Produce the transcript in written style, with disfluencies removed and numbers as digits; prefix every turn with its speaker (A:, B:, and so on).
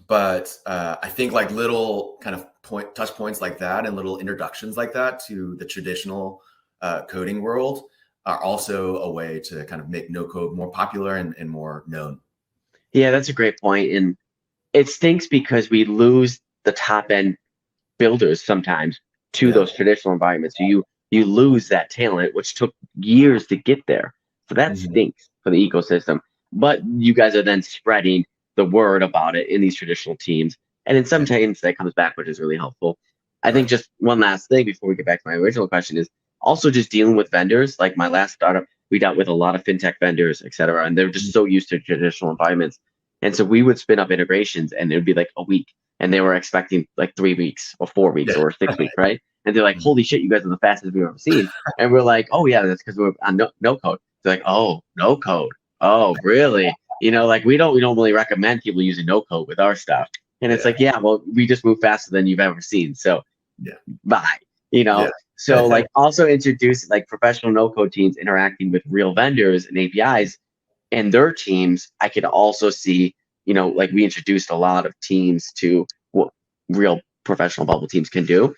A: But I think like little kind of touch points like that and little introductions like that to the traditional coding world are also a way to kind of make no code more popular and more known.
B: Yeah, that's a great point. And it stinks because we lose the top end builders sometimes to
A: Yeah.
B: those traditional environments. So you lose that talent, which took years to get there. So that
A: Hmm.
B: stinks for the ecosystem. But you guys are then spreading the word about it in these traditional teams. And in some
A: Yeah.
B: teams that comes back, which is really helpful. I think
A: Right.
B: just one last thing before we get back to my original question is also just dealing with vendors. Like my last startup, we dealt with a lot of fintech vendors, et cetera, and they're just so used to traditional environments. And so we would spin up integrations and it would be like a week and they were expecting like 3 weeks or 4 weeks
A: Yeah.
B: or 6 weeks, right? And they're like,
A: Mhm.
B: "Holy shit, you guys are the fastest we've ever seen." And we're like, "Oh yeah, that's because we're on no code." They're like, "Oh, no code. Oh, really?" Like we don't really recommend people using no code with our stuff. And it's
A: Yeah.
B: like, yeah, well, we just move faster than you've ever seen. So
A: Yeah.
B: bye. You
A: Yeah.
B: know. So like also introduce like professional no code teams interacting with real vendors and APIs and their teams. I could also see, like we introduced a lot of teams to what real professional bubble teams can do.